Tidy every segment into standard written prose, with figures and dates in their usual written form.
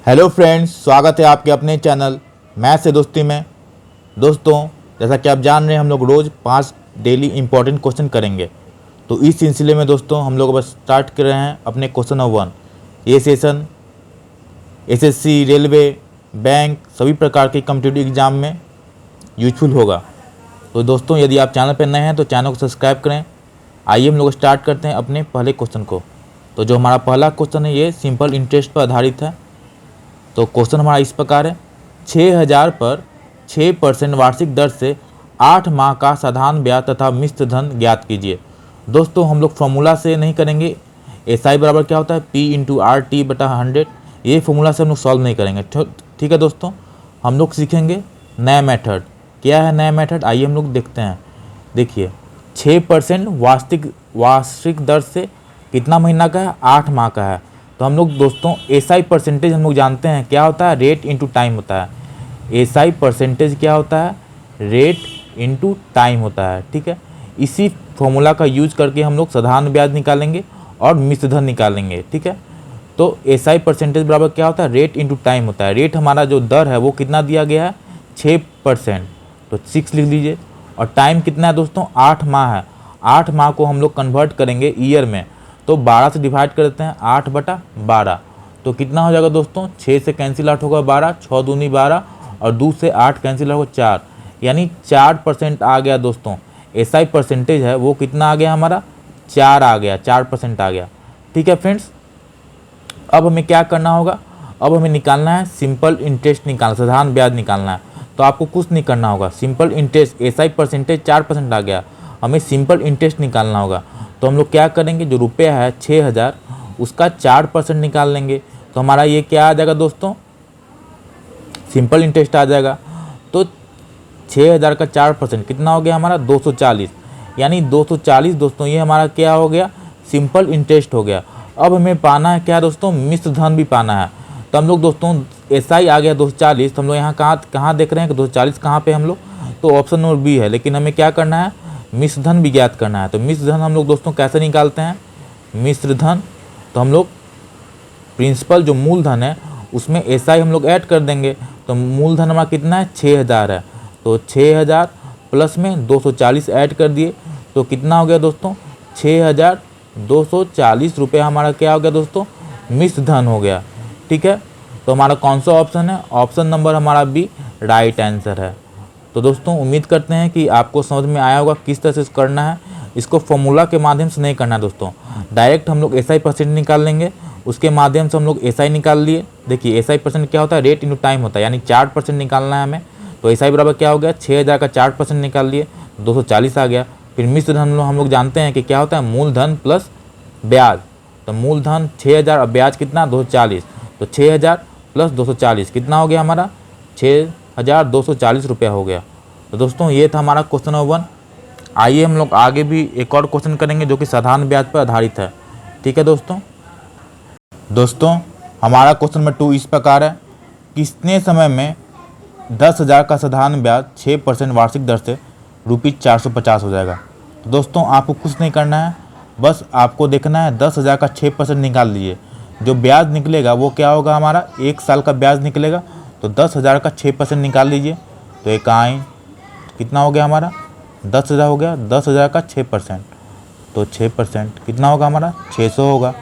Hello friends, स्वागत है आपके अपने चैनल मैथ से दोस्ती में। दोस्तों, जैसा कि आप जान रहे हैं, हम लोग रोज़ 5 डेली इंपॉर्टेंट क्वेश्चन करेंगे। तो इस सिलसिले में दोस्तों हम लोग बस स्टार्ट कर रहे हैं अपने क्वेश्चन नंबर 1। ये सेशन एसएससी, रेलवे, बैंक सभी प्रकार के कॉम्पिटिटिव एग्ज़ाम में यूजफुल होगा। तो दोस्तों, यदि आप चैनल पर नए हैं तो चैनल को सब्सक्राइब करें। आइए हम लोग स्टार्ट करते हैं अपने पहले क्वेश्चन को। तो जो हमारा पहला क्वेश्चन है ये सिंपल इंटरेस्ट पर आधारित है। तो क्वेश्चन हमारा इस प्रकार है, 6000 पर 6% वार्षिक दर से 8 माह का साधारण ब्याज तथा मिश्र धन ज्ञात कीजिए। दोस्तों, हम लोग फॉर्मूला से नहीं करेंगे। एसआई बराबर क्या होता है, P/RT/100। ये फॉर्मूला से हम लोग सॉल्व नहीं करेंगे। ठीक है दोस्तों, हम लोग सीखेंगे नया मेथड। क्या है नया मेथड, आइए हम लोग देखते हैं। देखिए, 6% वार्षिक दर से कितना महीना का है, 8 माह का है। तो हम लोग दोस्तों एसआई परसेंटेज हम लोग जानते हैं क्या होता है, रेट इनटू टाइम होता है। एसआई परसेंटेज क्या होता है, रेट इनटू टाइम होता है। ठीक है, इसी फॉर्मूला का यूज करके हम लोग साधारण ब्याज निकालेंगे और मिश्र धन निकालेंगे। ठीक है, तो एसआई परसेंटेज बराबर क्या होता है, रेट इनटू टाइम होता है। रेट हमारा जो दर है वो कितना दिया गया है, 6%, तो 6 लिख लीजिए। और टाइम कितना है दोस्तों, 8 माह है। 8 माह को हम लोग कन्वर्ट करेंगे ईयर में, तो 12 से डिवाइड कर देते हैं, 8/12। तो कितना हो जाएगा दोस्तों, 6 से कैंसिल आउट होगा 12, 6 दूनी 12 और 2 से 8 कैंसिल होगा 4, यानी 4% आ गया दोस्तों। एसआई परसेंटेज है वो कितना आ गया हमारा, 4 आ गया, 4% आ गया। ठीक है फ्रेंड्स, अब हमें क्या करना होगा, अब हमें निकालना है सिंपल इंटरेस्ट निकालना, साधारण ब्याज निकालना है। तो आपको कुछ नहीं करना होगा, सिंपल इंटरेस्ट, एसआई परसेंटेज 4% आ गया, हमें सिंपल इंटरेस्ट निकालना होगा। तो हम लोग क्या करेंगे, जो रुपया है 6000 उसका 4% निकाल लेंगे। तो हमारा ये क्या आ जाएगा दोस्तों, सिंपल इंटरेस्ट आ जाएगा। तो 6000 का 4% कितना हो गया हमारा, 240, यानी 240 दोस्तों ये हमारा क्या हो गया, सिंपल इंटरेस्ट हो गया। अब हमें पाना है क्या दोस्तों, मिश्र धन भी पाना है। तो हम लोग दोस्तों एसआई आ गया 240, तो हम लोग यहाँ कहाँ देख रहे हैं कि 240 कहाँ पे हम लोग, तो ऑप्शन नंबर बी है। लेकिन हमें क्या करना है, मिश्र धन भी ज्ञात करना है। तो मिश्र धन हम लोग दोस्तों कैसे निकालते हैं, मिश्र धन, तो हम लोग प्रिंसिपल जो मूलधन है उसमें एसआई हम लोग ऐड कर देंगे। तो मूलधन हमारा कितना है, 6000 है। तो 6000 प्लस में 240 ऐड कर दिए, तो कितना हो गया दोस्तों, 6240 रुपये हमारा क्या हो गया दोस्तों, मिश्र धन हो गया। ठीक है, तो हमारा कौन सा ऑप्शन है, ऑप्शन नंबर हमारा बी राइट आंसर है। तो दोस्तों उम्मीद करते हैं कि आपको समझ में आया होगा किस तरह से करना है। इसको फॉर्मूला के माध्यम से नहीं करना है दोस्तों, डायरेक्ट हम लोग एसआई परसेंट निकाल लेंगे, उसके माध्यम से हम लोग एसआई निकाल लिए। देखिए एसआई परसेंट क्या होता है, रेट इनटू टाइम होता है, यानी 4% निकालना है हमें। तो एसआई बराबर क्या हो गया, 6000 का 4% निकाल लिए, 240 आ गया। फिर मिश्र धन हम लोग जानते हैं कि क्या होता है, मूलधन प्लस ब्याज। तो मूलधन 6000 और ब्याज कितना, 240। तो 6000 प्लस 240 कितना हो गया हमारा, 6240 रुपया हो गया। तो दोस्तों ये था हमारा क्वेश्चन नंबर 1। आइए हम लोग आगे भी एक और क्वेश्चन करेंगे जो कि साधारण ब्याज पर आधारित है। ठीक है दोस्तों हमारा क्वेश्चन नंबर 2 इस प्रकार है, कितने समय में 10,000 का साधारण ब्याज 6% वार्षिक दर से ₹450 हो जाएगा। तो दोस्तों आपको कुछ नहीं करना है, बस आपको देखना है 10,000 का 6% निकाल लीजिए। जो ब्याज निकलेगा वो क्या होगा, हमारा 1 साल का ब्याज निकलेगा। तो 10,000 का 6% निकाल लीजिए। तो एक आए कितना हो गया हमारा, 10,000 हो गया, 10,000 का 6%, तो 6% कितना होगा हमारा, 600 होगा।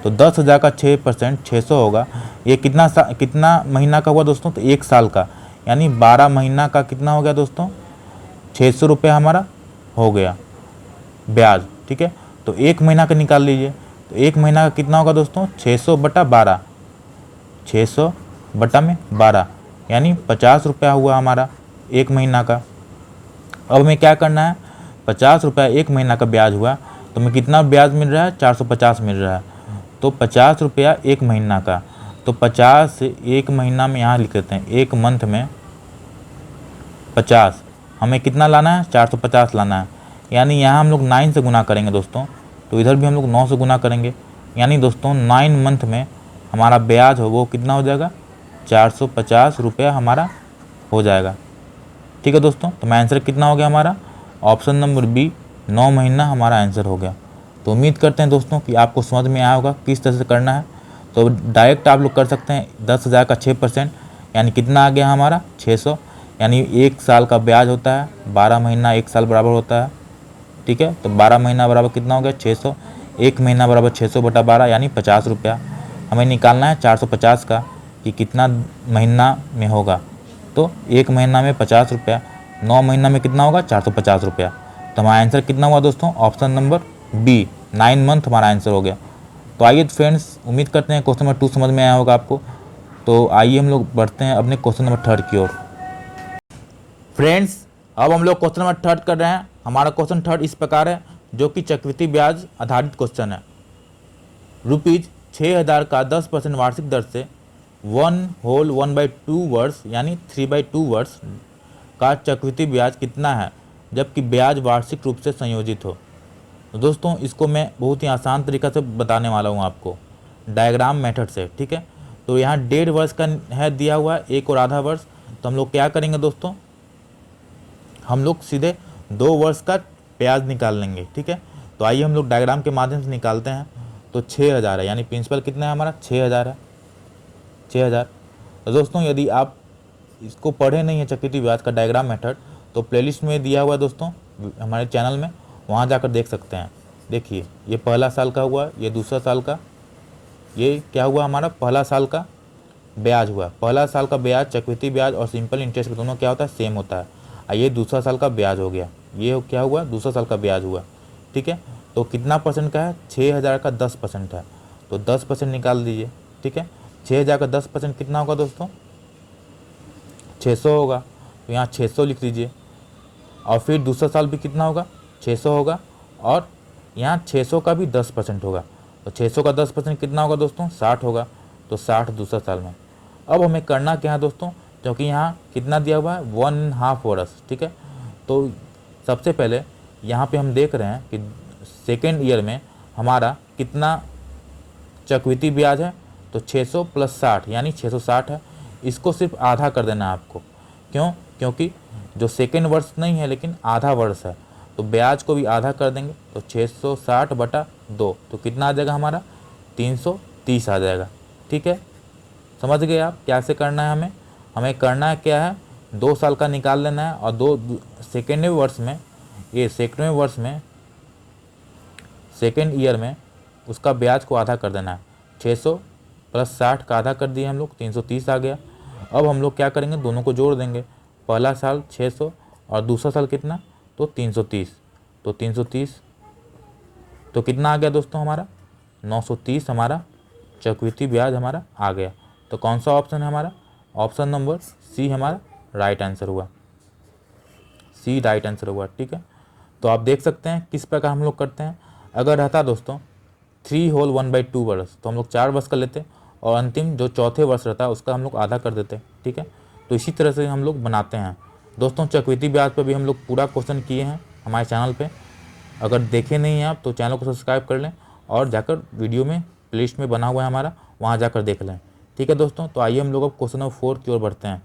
तो 10,000 का 6% 600 होगा। ये कितना महीना का हुआ दोस्तों, तो 1 साल का, यानी 12 महीना का कितना हो गया दोस्तों, 600 रुपये हमारा हो गया ब्याज। ठीक है, तो 1 महीना का निकाल लीजिए। तो 1 महीना का कितना होगा दोस्तों, 600/12, 600/12 यानी 50 रुपया हुआ हमारा 1 महीना का। अब हमें क्या करना है, 50 रुपया 1 महीना का ब्याज हुआ, तो हमें कितना ब्याज मिल रहा है, 450 मिल रहा है। तो 50 रुपया 1 महीना का, तो 50 से 1 महीना में यहाँ लिख देते हैं, 1 मंथ में 50, हमें कितना लाना है, 450 लाना है। यानी यहाँ हम लोग 9 से गुना करेंगे दोस्तों, तो इधर भी हम लोग 9 से गुना करेंगे। यानी दोस्तों 9 मंथ में हमारा ब्याज हो वो कितना हो जाएगा, 450 रुपया हमारा हो जाएगा। ठीक है दोस्तों, तो मैं आंसर कितना हो गया हमारा, ऑप्शन नंबर बी 9 महीना हमारा आंसर हो गया। तो उम्मीद करते हैं दोस्तों कि आपको समझ में आया होगा किस तरह से करना है। तो डायरेक्ट आप लोग कर सकते हैं 10,000 का 6%, यानी कितना आ गया हमारा 600, यानी 1 साल का ब्याज होता है 12 महीना 1 साल बराबर होता है। ठीक है, तो 12 महीना बराबर कितना हो गया 600, 1 महीना बराबर 600 बटा 12 यानी 50 रुपया। हमें निकालना है 450 का कि कितना महीना में होगा। तो 1 महीना में 50 रुपया, 9 महीना में कितना होगा 450 रुपया। तो हमारा आंसर कितना हुआ दोस्तों, ऑप्शन नंबर बी 9 मंथ हमारा आंसर हो गया। तो आइए फ्रेंड्स, उम्मीद करते हैं क्वेश्चन नंबर 2 समझ में आया होगा आपको। तो आइए हम लोग बढ़ते हैं अपने क्वेश्चन नंबर 3 की ओर। फ्रेंड्स, अब हम लोग क्वेश्चन नंबर 3 कर रहे हैं। हमारा क्वेश्चन 3 इस प्रकार है, जो कि चक्रवृद्धि ब्याज आधारित क्वेश्चन है। रुपीज 6,000 का 10% वार्षिक दर से 1/2 वर्ष यानी 3/2 वर्ष का चक्रवृद्धि ब्याज कितना है, जबकि ब्याज वार्षिक रूप से संयोजित हो। तो दोस्तों, इसको मैं बहुत ही आसान तरीक़ा से बताने वाला हूँ आपको, डायग्राम मेथड से। ठीक है, तो यहाँ 1.5 वर्ष का है दिया हुआ है, 1 और आधा वर्ष। तो हम लोग क्या करेंगे दोस्तों, हम लोग सीधे 2 वर्ष का ब्याज निकाल लेंगे। ठीक है, तो आइए हम लोग डायग्राम के माध्यम से निकालते हैं। तो 6,000 है, यानी प्रिंसिपल कितना है हमारा 6,000 है, 6,000। तो दोस्तों, यदि आप इसको पढ़े नहीं है चक्रवृद्धि ब्याज का डायग्राम मेथड, तो प्लेलिस्ट में दिया हुआ है दोस्तों हमारे चैनल में, वहाँ जाकर देख सकते हैं। देखिए, ये पहला साल का हुआ, ये दूसरा साल का, ये क्या हुआ हमारा पहला साल का ब्याज हुआ। पहला साल का ब्याज चक्रवृद्धि ब्याज और सिंपल इंटरेस्ट दोनों क्या होता है, सेम होता है। और ये दूसरा साल का ब्याज हो गया, ये क्या हुआ दूसरा साल का ब्याज हुआ। ठीक है, तो कितना परसेंट का है, 6,000 का 10% है, तो 10% निकाल दीजिए। ठीक है, 6,000 का 10% कितना होगा दोस्तों, 600 होगा। तो यहाँ 600 लिख दीजिए। और फिर दूसरा साल भी कितना होगा 600 होगा, और यहाँ 600 का भी 10% होगा। तो 600 का 10% कितना होगा दोस्तों, 60 होगा। तो 60 दूसरा साल में। अब हमें करना क्या है दोस्तों, क्योंकि यहाँ कितना दिया हुआ है 1.5 वर्ष। ठीक है, तो सबसे पहले यहाँ पे हम देख रहे हैं कि सेकेंड ईयर में हमारा कितना चक्रवृद्धि ब्याज है, तो 600 + 60 यानी 660 है। इसको सिर्फ आधा कर देना है आपको। क्यों, क्योंकि जो सेकेंड वर्ष नहीं है लेकिन आधा वर्ष है, तो ब्याज को भी आधा कर देंगे। तो 660 बटा 2, तो कितना आ जाएगा हमारा 330 आ जाएगा। ठीक है, समझ गए आप कैसे करना है। हमें करना है क्या है, 2 साल का निकाल लेना है, और सेकेंडवें वर्ष में, ये सेकेंडवें वर्ष में सेकेंड ईयर में उसका ब्याज को आधा कर देना है। 600 + 60 का आधा कर दिए हम लोग, 330 आ गया। अब हम लोग क्या करेंगे, दोनों को जोड़ देंगे। पहला साल 600 और दूसरा साल कितना, तो 330। तो 330 तो कितना आ गया दोस्तों हमारा 930 हमारा चक्रवृद्धि ब्याज हमारा आ गया। तो कौन सा ऑप्शन है हमारा, ऑप्शन नंबर सी हमारा राइट आंसर हुआ, सी राइट आंसर हुआ। ठीक है, तो आप देख सकते हैं किस प्रकार हम लोग करते हैं। अगर रहता दोस्तों 3 होल 1/2 वर्ष, तो हम लोग 4 वर्ष का लेते, और अंतिम जो चौथे वर्ष रहता है उसका हम लोग आधा कर देते। ठीक है, तो इसी तरह से हम लोग बनाते हैं दोस्तों। चक्रवृद्धि ब्याज पर भी हम लोग पूरा क्वेश्चन किए हैं हमारे चैनल पे। अगर देखे नहीं हैं आप तो चैनल को सब्सक्राइब कर लें, और जाकर वीडियो में प्लेलिस्ट में बना हुआ है हमारा, वहाँ जाकर देख लें। ठीक है दोस्तों, तो आइए हम लोग अब क्वेश्चन नंबर 4 की ओर बढ़ते हैं।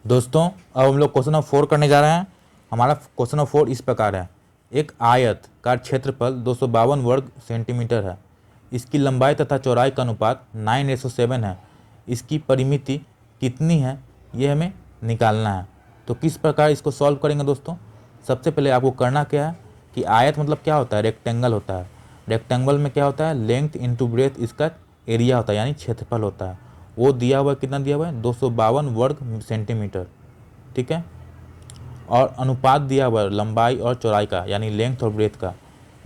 दोस्तों, अब हम लोग क्वेश्चन नंबर 4 करने जा रहे हैं। हमारा क्वेश्चन नंबर 4 इस प्रकार है। एक आयत का क्षेत्रफल 252 वर्ग सेंटीमीटर है। इसकी लंबाई तथा चौड़ाई का अनुपात 9:7 है। इसकी परिमिति कितनी है, ये हमें निकालना है। तो किस प्रकार इसको सॉल्व करेंगे दोस्तों, सबसे पहले आपको करना क्या है कि आयत मतलब क्या होता है, रेक्टेंगल होता है। रेक्टेंगल में क्या होता है, लेंथ इंटू ब्रेथ इसका एरिया होता है, यानी क्षेत्रफल होता है। वो दिया हुआ है, कितना दिया हुआ है 252 वर्ग सेंटीमीटर। ठीक है, और अनुपात दिया हुआ है लंबाई और चौड़ाई का, यानी लेंथ और ब्रेथ का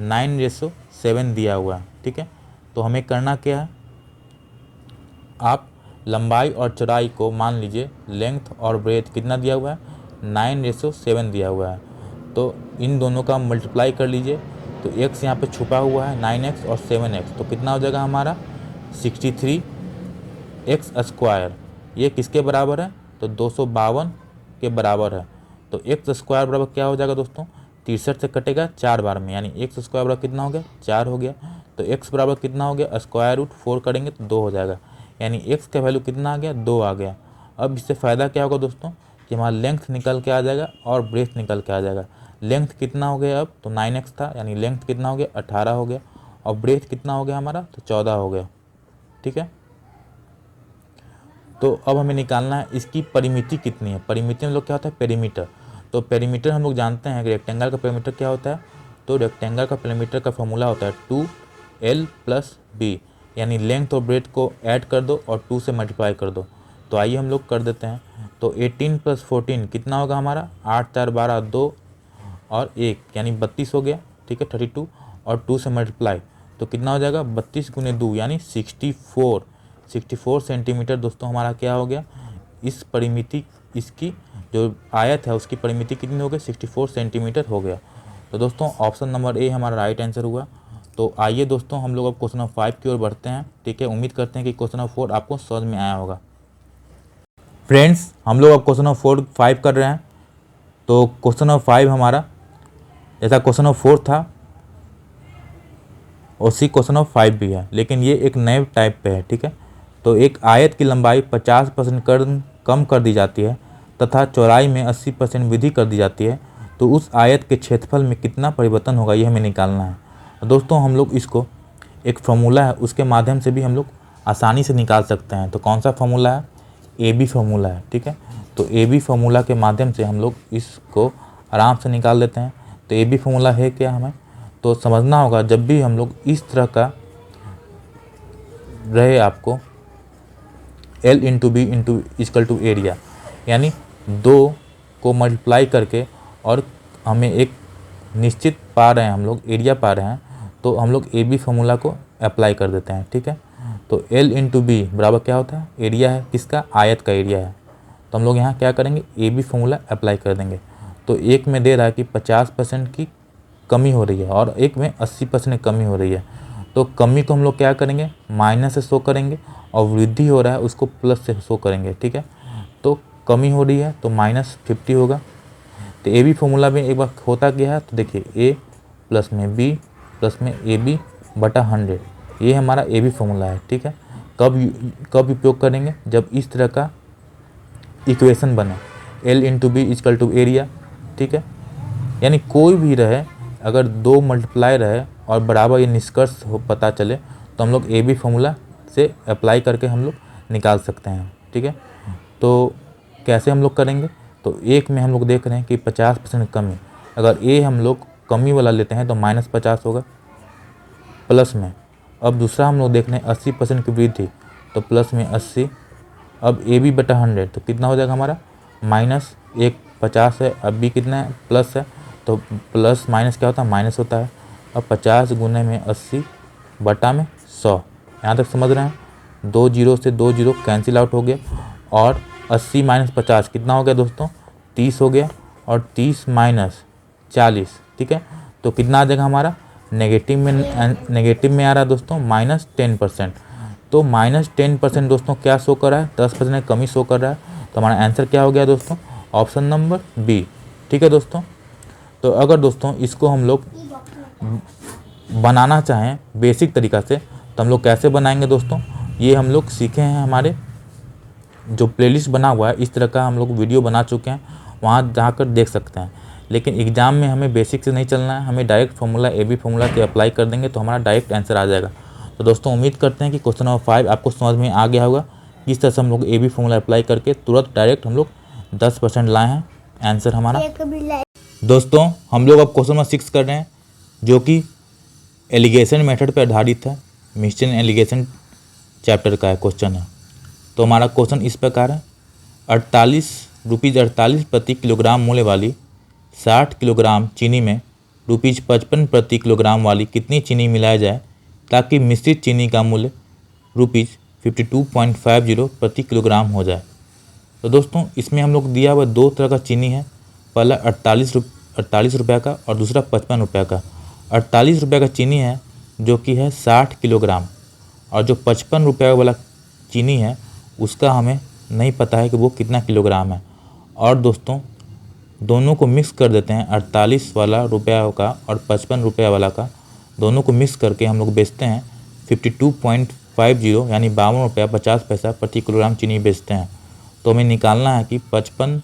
9:7 दिया हुआ है। ठीक है, तो हमें करना क्या है, आप लंबाई और चौड़ाई को मान लीजिए, लेंथ और ब्रेथ कितना दिया हुआ है 9:7 दिया हुआ है। तो इन दोनों का मल्टीप्लाई कर लीजिए। तो x यहाँ पे छुपा हुआ है 9x और 7x, तो कितना हो जाएगा हमारा 63x²। ये किसके बराबर है, तो 252 के बराबर है। तो x² बराबर क्या हो जाएगा दोस्तों, 63 से कटेगा 4 बार में, यानी x² बराबर कितना हो गया 4 हो गया। तो x बराबर कितना हो गया, √4 करेंगे तो 2 हो जाएगा, यानी x का वैल्यू कितना आ गया 2 आ गया। अब इससे फ़ायदा क्या होगा दोस्तों, कि हमारा लेंथ निकल के आ जाएगा और ब्रेथ निकल के आ जाएगा। लेंथ कितना हो गया अब, तो 9x था, यानी लेंथ कितना हो गया 18 हो गया, और ब्रेथ कितना हो गया हमारा, तो 14 हो गया। ठीक है। तो अब हमें निकालना है इसकी परिमिति कितनी है। परिमिति हम लोग क्या होता है, पेरीमीटर। तो पेरीमीटर हम लोग जानते हैं कि रेक्टेंगल का पेरीमीटर क्या होता है। तो रेक्टेंगल का पेरीमीटर का फॉर्मूला होता है 2l + b, यानी लेंथ और ब्रेथ को ऐड कर दो और 2 से मल्टीप्लाई कर दो। तो आइए हम लोग कर देते हैं। तो 18 + 14 कितना होगा हमारा, 8 4 12 2 और 1 यानी 32 हो गया, ठीक है, 32 और 2 से मल्टीप्लाई तो कितना हो जाएगा, 32 × 2 यानी 64 सेंटीमीटर दोस्तों हमारा क्या हो गया। इस परिमिति, इसकी जो आयत है उसकी परिमिति कितनी हो गई, 64 सेंटीमीटर हो गया। तो दोस्तों ऑप्शन नंबर ए हमारा राइट आंसर हुआ। तो आइए दोस्तों हम लोग अब क्वेश्चन नंबर 5 की ओर बढ़ते हैं, ठीक है। उम्मीद करते हैं कि क्वेश्चन नंबर 4 आपको समझ में आया होगा। फ्रेंड्स हम लोग अब क्वेश्चन नंबर 4 5 कर रहे हैं। तो क्वेश्चन नंबर 5 हमारा जैसा क्वेश्चन नंबर 4 था उसी क्वेश्चन नंबर 5 भी है, लेकिन ये एक नए टाइप पे है, ठीक है। तो एक आयत की लंबाई 50% कम कर दी जाती है तथा चौड़ाई में 80% वृद्धि कर दी जाती है, तो उस आयत के क्षेत्रफल में कितना परिवर्तन होगा, ये हमें निकालना है। तो दोस्तों हम लोग इसको एक फार्मूला है उसके माध्यम से भी हम लोग आसानी से निकाल सकते हैं। तो कौन सा फार्मूला है, AB फार्मूला है, ठीक है। तो AB फार्मूला के माध्यम से हम लोग इसको आराम से निकाल लेते हैं। तो AB फार्मूला है क्या, हमें तो समझना होगा। जब भी हम लोग इस तरह का रहे आपको L × B = एरिया, यानी 2 को मल्टीप्लाई करके और हमें एक निश्चित पा रहे हैं, हम लोग एरिया पा रहे हैं, तो हम लोग AB फार्मूला को अप्लाई कर देते हैं, ठीक है। तो L × B बराबर क्या होता है, एरिया है किसका, आयत का एरिया है। तो हम लोग यहाँ क्या करेंगे, AB फार्मूला अप्लाई कर देंगे। तो एक में दे रहा है कि 50% की कमी हो रही है और एक में 80% कमी हो रही है। तो कमी को हम लोग क्या करेंगे, माइनस से शो करेंगे और वृद्धि हो रहा है उसको प्लस से शो करेंगे, ठीक है। तो कमी हो रही है तो -50 होगा। तो AB फार्मूला में एक बार होता क्या है, तो देखिए A + में B + में AB बटा 100, ये हमारा AB फार्मूला है, ठीक है। कब उपयोग करेंगे, जब इस तरह का इक्वेशन बने L × B = एरिया, ठीक है। यानी कोई भी रहे, अगर 2 मल्टीप्लाई रहे और बराबर ये निष्कर्ष हो पता चले तो हम लोग AB फार्मूला से अप्लाई करके हम लोग निकाल सकते हैं, ठीक है। तो कैसे हम लोग करेंगे, तो एक में हम लोग देख रहे हैं कि 50% कमी, अगर A हम लोग कमी वाला लेते हैं तो -50 होगा प्लस में। अब दूसरा हम लोग देख रहे हैं 80% की वृद्धि, तो प्लस में 80। अब AB बटा 100 तो कितना हो जाएगा हमारा, -1 50 है, अब B कितना है, प्लस है, तो प्लस माइनस क्या होता है, माइनस होता है। अब 50 गुने में 80 बटा में 100, यहाँ तक समझ रहे हैं। 2 0 से 2 0 कैंसिल आउट हो गया और 80 - 50 कितना हो गया दोस्तों, 30 हो गया, और 30 - 40, ठीक है। तो कितना आ जाएगा हमारा, नेगेटिव में आ रहा है दोस्तों -10%। तो -10% दोस्तों क्या शो कर रहा है, 10% कमी शो कर रहा है। तो हमारा आंसर क्या हो गया दोस्तों, ऑप्शन नंबर B, ठीक है दोस्तों। तो अगर दोस्तों इसको हम लोग बनाना चाहें बेसिक तरीक़ा से तो हम लोग कैसे बनाएंगे दोस्तों, ये हम लोग सीखे हैं, हमारे जो प्लेलिस्ट बना हुआ है इस तरह का हम लोग वीडियो बना चुके हैं, वहाँ जाकर देख सकते हैं। लेकिन एग्ज़ाम में हमें बेसिक से नहीं चलना है, हमें डायरेक्ट फार्मूला AB फार्मूला से अप्लाई कर देंगे तो हमारा डायरेक्ट आंसर आ जाएगा। तो दोस्तों उम्मीद करते हैं कि क्वेश्चन नंबर 5 आपको समझ में आ गया होगा, किस तरह से हम लोग AB फार्मूला अप्लाई करके तुरंत डायरेक्ट हम लोग 10% लाए हैं आंसर हमारा। दोस्तों हम लोग अब क्वेश्चन नंबर 6 कर रहे हैं, जो कि एलिगेशन मेथड पर आधारित है, मिक्सचर एलिगेशन चैप्टर का है क्वेश्चन है। तो हमारा क्वेश्चन इस प्रकार है, ₹48 प्रति किलोग्राम मूल्य वाली 60 किलोग्राम चीनी में ₹55 प्रति किलोग्राम वाली कितनी चीनी मिलाया जाए ताकि मिश्रित चीनी का मूल्य ₹52.50 प्रति किलोग्राम हो जाए। तो दोस्तों इसमें हम लोग दिया हुआ 2 तरह का चीनी है, पहला 48 रुपये का और दूसरा 55 रुपये का। 48 रुपये का चीनी है जो कि है 60 किलोग्राम, और जो 55 रुपये वाला चीनी है उसका हमें नहीं पता है कि वो कितना किलोग्राम है। और दोस्तों दोनों को मिक्स कर देते हैं, 48 वाला रुपया का और 55 रुपये वाला का, दोनों को मिक्स करके हम लोग बेचते हैं 52.50 यानी 52 रुपया 50 पैसा प्रति किलोग्राम चीनी बेचते हैं। तो हमें निकालना है कि 55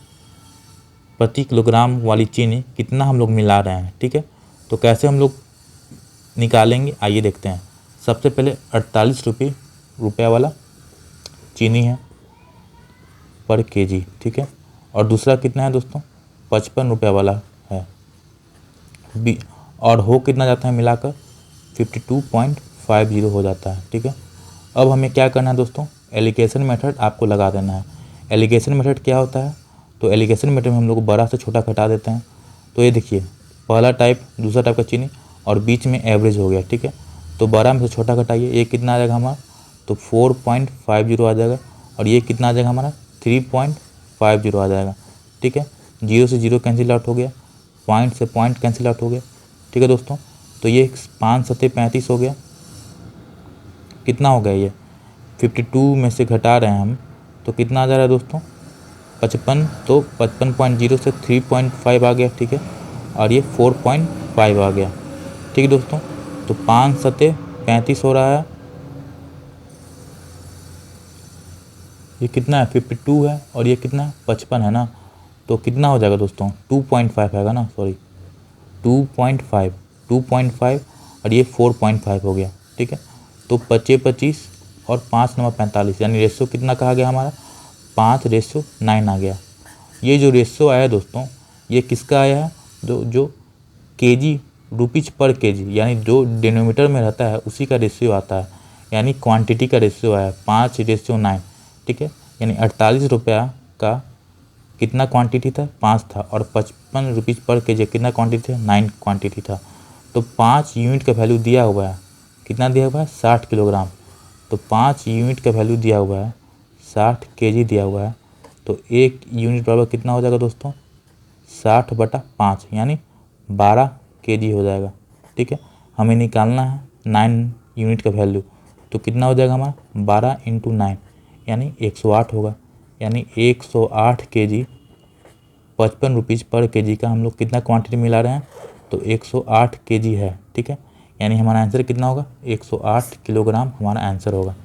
प्रति किलोग्राम वाली चीनी कितना हम लोग मिला रहे हैं, ठीक है। तो कैसे हम लोग निकालेंगे आइए देखते हैं। सबसे पहले 48 रुपये रुपया वाला चीनी है पर केजी, ठीक है। और दूसरा कितना है दोस्तों, 55 रुपये वाला है और हो कितना जाता है मिलाकर 52.50 हो जाता है, ठीक है। अब हमें क्या करना है दोस्तों, एलिगेशन मेथड आपको लगा देना है। एलिगेशन मेथड क्या होता है, तो एलिगेशन मेथड में हम लोग बड़ा से छोटा घटा देते हैं। तो ये देखिए पहला टाइप, दूसरा टाइप का चीनी और बीच में एवरेज हो गया, ठीक है। तो बड़ा में से छोटा घटाइए, ये कितना आ जाएगा हमारा, तो 4.50 आ जाएगा और ये कितना आ जाएगा हमारा 3.50 आ जाएगा, ठीक है। जीरो से जीरो कैंसिल आउट हो गया, पॉइंट से पॉइंट कैंसिल आउट हो गया, ठीक है दोस्तों। तो ये 5 सत्ते 35 हो गया, कितना हो गया ये 52 में से घटा रहे हैं हम, तो कितना आ जा रहा है दोस्तों 55, तो 55.0 से 3.5 आ गया, ठीक है। और ये 4.5 आ गया, ठीक है दोस्तों। तो 5 सत्ते 35 हो रहा है, ये कितना है 52 है और ये कितना है 55 है ना, तो कितना हो जाएगा दोस्तों 2.5 आएगा ना, सॉरी 2.5 और ये 4.5 हो गया, ठीक है। तो 25 और 5 नंबर 45, यानी रेशो कितना कहा गया हमारा 5:9 आ गया। ये जो रेशो आया दोस्तों ये किसका आया है, जो केजी रुपीज पर केजी, यानी जो डिनोमीटर में रहता है उसी का रेशियो आता है, यानी क्वांटिटी का रेशियो आया 5:9, ठीक है। यानी 48 रुपया का कितना क्वांटिटी था 5 था और 55 रुपीज़ पर केजी कितना क्वांटिटी था 9 क्वांटिटी था। तो 5 यूनिट का वैल्यू दिया हुआ है, कितना दिया हुआ है 60 किलोग्राम। तो 5 यूनिट का वैल्यू दिया हुआ है 60 केजी दिया हुआ है, तो 1 यूनिट बराबर कितना हो जाएगा दोस्तों 60/5 यानी 12 केजी हो जाएगा, ठीक है। हमें निकालना है 9 यूनिट का वैल्यू, तो कितना हो जाएगा हमारा 12 × 9 यानी 108 होगा, यानी 108 केजी 55 रुपीज़ पर केजी का हम लोग कितना क्वांटिटी मिला रहे हैं, तो 108 केजी है, ठीक है। यानी हमारा आंसर कितना होगा 108 किलोग्राम हमारा आंसर होगा।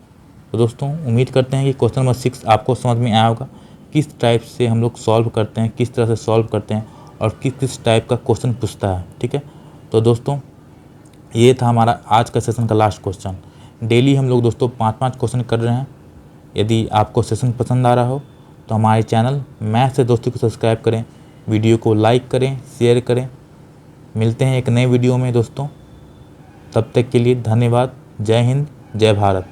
तो दोस्तों उम्मीद करते हैं कि क्वेश्चन नंबर 6 आपको समझ में आया होगा, किस टाइप से हम लोग सॉल्व करते हैं, किस तरह से सॉल्व करते हैं और किस किस टाइप का क्वेश्चन पूछता है, ठीक है। तो दोस्तों ये था हमारा आज का सेशन का लास्ट क्वेश्चन। डेली हम लोग दोस्तों 5-5 क्वेश्चन कर रहे हैं। यदि आपको सेशन पसंद आ रहा हो तो हमारे चैनल मैथ से दोस्ती को सब्सक्राइब करें, वीडियो को लाइक करें, शेयर करें। मिलते हैं एक नए वीडियो में दोस्तों, तब तक के लिए धन्यवाद। जय हिंद, जय भारत।